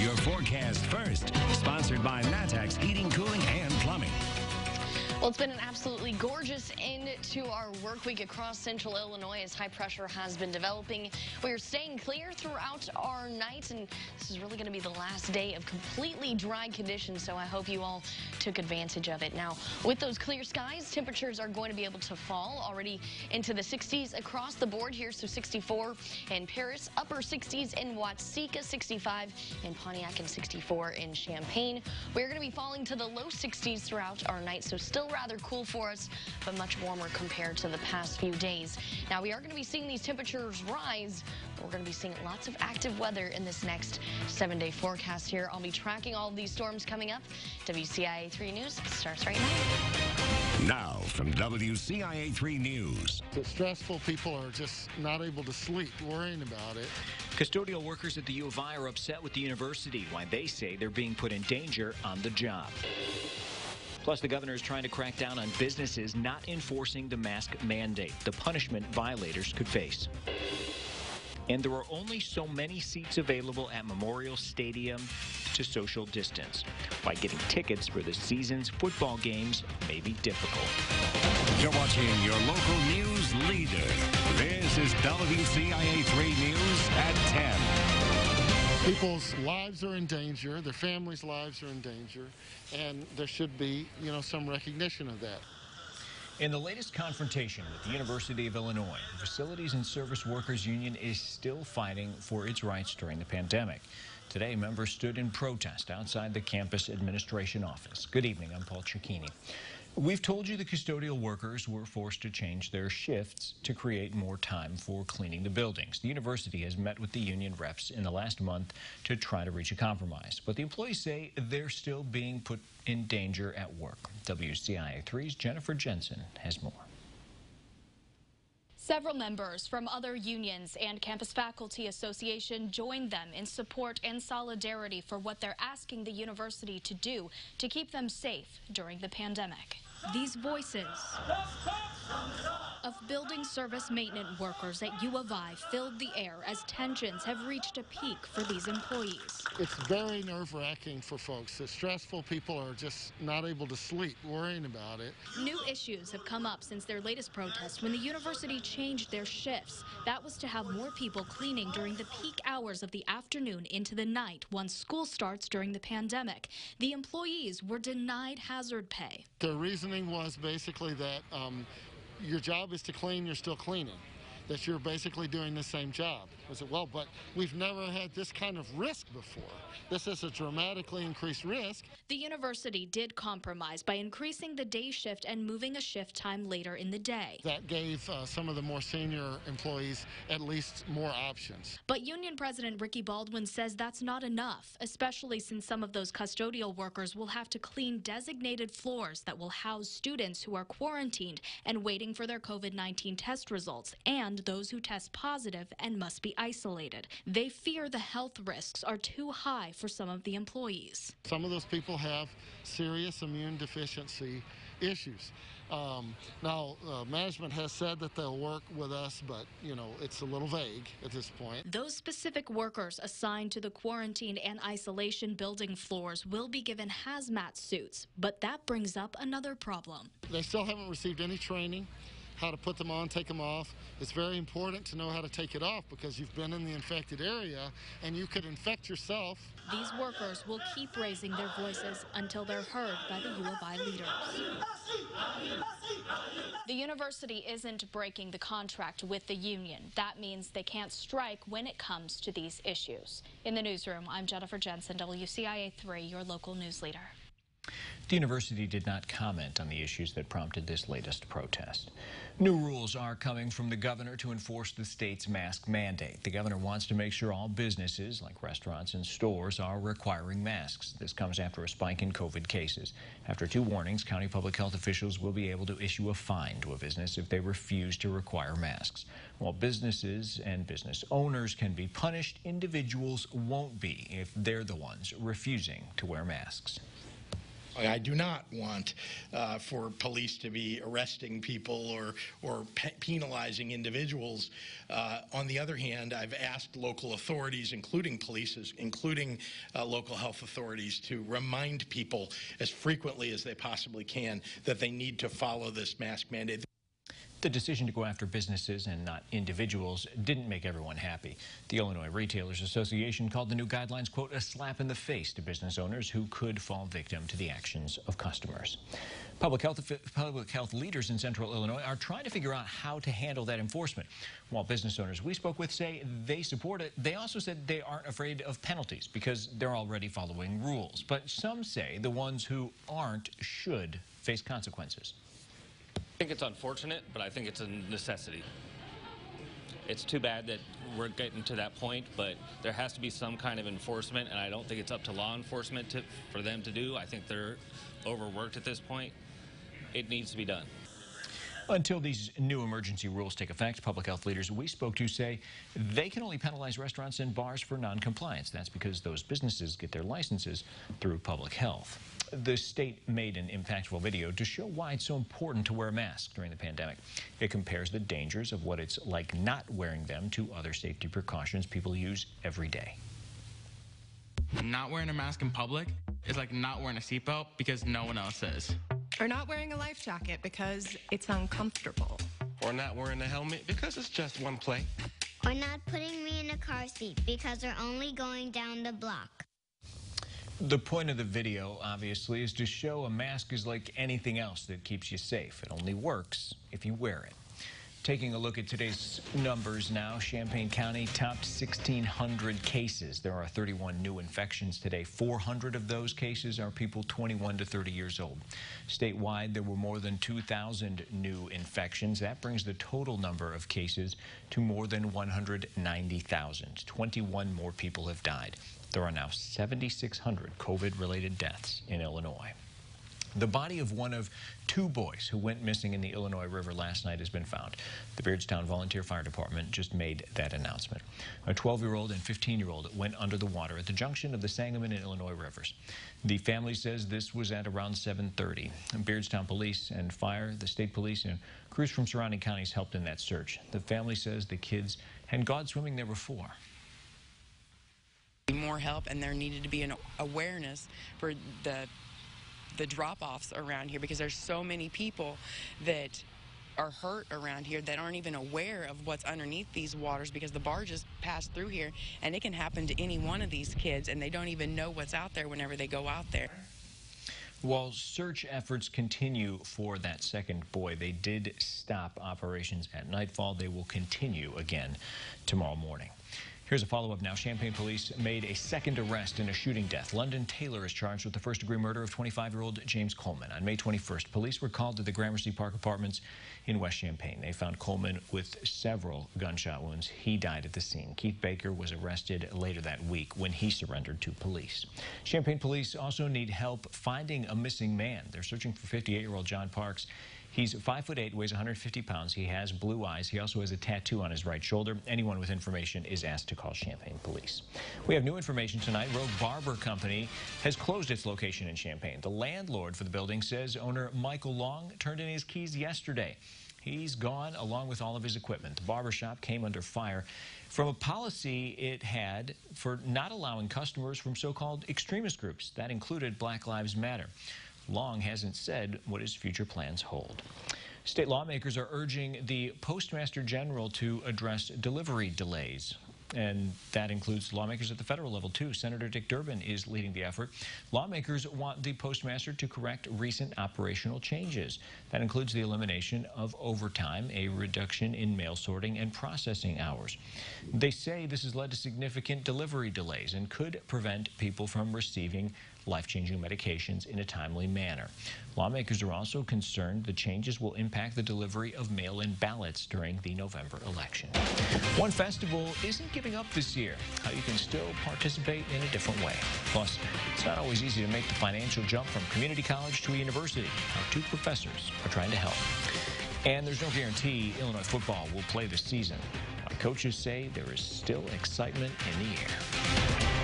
your forecast first. Sponsored by Matex Heating, Cooling, and Plumbing. Well, it's been an absolutely gorgeous end to our work week across central Illinois as high pressure has been developing. We are staying clear throughout our night, and this is really going to be the last day of completely dry conditions, so I hope you all took advantage of it. Now, with those clear skies, temperatures are going to be able to fall already into the 60s across the board here, so 64 in Paris, upper 60s in Watseka, 65 in Pontiac, and 64 in Champaign. We're going to be falling to the low 60s throughout our night, so still rather cool for us, but much warmer compared to the past few days. Now, we are going to be seeing these temperatures rise, but we're going to be seeing lots of active weather in this next 7-day forecast here. I'll be tracking all of these storms coming up. WCIA 3 News starts right now. Now, from WCIA 3 News. It's stressful. People are just not able to sleep, worrying about it. Custodial workers at the U of I are upset with the university, why they say they're being put in danger on the job. Plus, the governor is trying to crack down on businesses not enforcing the mask mandate, the punishment violators could face. And there are only so many seats available at Memorial Stadium to social distance, why getting tickets for the season's football games may be difficult. You're watching your local news leader. This is WCIA 3 News at 10. People's lives are in danger, their families' lives are in danger, and there should be, some recognition of that. In the latest confrontation with the University of Illinois, the Facilities and Service Workers Union is still fighting for its rights during the pandemic. Today, members stood in protest outside the campus administration office. Good evening, I'm Paul Cicchini. We've told you the custodial workers were forced to change their shifts to create more time for cleaning the buildings. The university has met with the union reps in the last month to try to reach a compromise, but the employees say they're still being put in danger at work. WCIA 3's Jennifer Jensen has more. Several members from other unions and Campus Faculty Association joined them in support and solidarity for what they're asking the university to do to keep them safe during the pandemic. These voices of building service maintenance workers at U of I filled the air as tensions have reached a peak for these employees. It's very nerve-wracking for folks. The stressful people are just not able to sleep, worrying about it. New issues have come up since their latest protest when the university changed their shifts. That was to have more people cleaning during the peak hours of the afternoon into the night once school starts during the pandemic. The employees were denied hazard pay. The reasoning was basically that your job is to clean, you're still cleaning, that you're basically doing the same job. I said, well, but we've never had this kind of risk before. This is a dramatically increased risk. The university did compromise by increasing the day shift and moving a shift time later in the day. That gave some of the more senior employees at least more options. But Union President Ricky Baldwin says that's not enough, especially since some of those custodial workers will have to clean designated floors that will house students who are quarantined and waiting for their COVID-19 test results, and those who test positive and must be isolated. They fear the health risks are too high for some of the employees. Some of those people have serious immune deficiency issues. Management has said that they'll work with us, but, it's a little vague at this point. Those specific workers assigned to the quarantine and isolation building floors will be given hazmat suits, but that brings up another problem. They still haven't received any training how to put them on, take them off. It's very important to know how to take it off because you've been in the infected area and you could infect yourself. These workers will keep raising their voices until they're heard by the U of I leaders. The university isn't breaking the contract with the union. That means they can't strike when it comes to these issues. In the newsroom, I'm Jennifer Jensen, WCIA 3, your local news leader. The university did not comment on the issues that prompted this latest protest. New rules are coming from the governor to enforce the state's mask mandate. The governor wants to make sure all businesses, like restaurants and stores, are requiring masks. This comes after a spike in COVID cases. After 2 warnings, county public health officials will be able to issue a fine to a business if they refuse to require masks. While businesses and business owners can be punished, individuals won't be if they're the ones refusing to wear masks. I do not want for police to be arresting people or penalizing individuals. On the other hand, I've asked local authorities, including police, including local health authorities, to remind people as frequently as they possibly can that they need to follow this mask mandate. The decision to go after businesses and not individuals didn't make everyone happy. The Illinois Retailers Association called the new guidelines, quote, a slap in the face to business owners who could fall victim to the actions of customers. Public health leaders in central Illinois are trying to figure out how to handle that enforcement. While business owners we spoke with say they support it, they also said they aren't afraid of penalties because they're already following rules. But some say the ones who aren't should face consequences. I think it's unfortunate, but I think it's a necessity. It's too bad that we're getting to that point, but there has to be some kind of enforcement, and I don't think it's up to law enforcement for them to do. I think they're overworked at this point. It needs to be done. Until these new emergency rules take effect, public health leaders we spoke to say they can only penalize restaurants and bars for non-compliance. That's because those businesses get their licenses through public health. The state made an impactful video to show why it's so important to wear a mask during the pandemic. It compares the dangers of what it's like not wearing them to other safety precautions people use every day. Not wearing a mask in public is like not wearing a seatbelt because no one else is. Or not wearing a life jacket because it's uncomfortable. Or not wearing a helmet because it's just one play. Or not putting me in a car seat because we're only going down the block. The point of the video, obviously, is to show a mask is like anything else that keeps you safe. It only works if you wear it. Taking a look at today's numbers now, Champaign County topped 1,600 cases. There are 31 new infections today. 400 of those cases are people 21 to 30 years old. Statewide, there were more than 2,000 new infections. That brings the total number of cases to more than 190,000. 21 more people have died. There are now 7,600 COVID-related deaths in Illinois. The body of one of two boys who went missing in the Illinois River last night has been found. The Beardstown Volunteer Fire Department just made that announcement. A 12-year-old and 15-year-old went under the water at the junction of the Sangamon and Illinois rivers. The family says this was at around 7:30. Beardstown Police and Fire, the state police, and crews from surrounding counties helped in that search. The family says the kids hadn't gone swimming there before. More help, and there needed to be an awareness for the drop-offs around here because there's so many people that are hurt around here that aren't even aware of what's underneath these waters because the barges pass through here, and it can happen to any one of these kids, and they don't even know what's out there whenever they go out there. While search efforts continue for that second boy, they did stop operations at nightfall. They will continue again tomorrow morning. Here's a follow-up now. Champaign police made a second arrest in a shooting death. London Taylor is charged with the first-degree murder of 25-year-old James Coleman. On May 21st, police were called to the Gramercy Park Apartments in West Champaign. They found Coleman with several gunshot wounds. He died at the scene. Keith Baker was arrested later that week when he surrendered to police. Champaign police also need help finding a missing man. They're searching for 58-year-old John Parks. He's 5'8", weighs 150 pounds. He has blue eyes. He also has a tattoo on his right shoulder. Anyone with information is asked to call Champaign Police. We have new information tonight. Rogue Barber Company has closed its location in Champaign. The landlord for the building says owner Michael Long turned in his keys yesterday. He's gone along with all of his equipment. The barber shop came under fire from a policy it had for not allowing customers from so-called extremist groups. That included Black Lives Matter. Long hasn't said what his future plans hold. State lawmakers are urging the Postmaster General to address delivery delays. And that includes lawmakers at the federal level, too. Senator Dick Durbin is leading the effort. Lawmakers want the postmaster to correct recent operational changes. That includes the elimination of overtime, a reduction in mail sorting and processing hours. They say this has led to significant delivery delays and could prevent people from receiving life-changing medications in a timely manner. Lawmakers are also concerned the changes will impact the delivery of mail-in ballots during the November election. One festival isn't giving up this year. How you can still participate in a different way. Plus, it's not always easy to make the financial jump from community college to a university. How two professors are trying to help. And there's no guarantee Illinois football will play this season. Our coaches say there is still excitement in the air.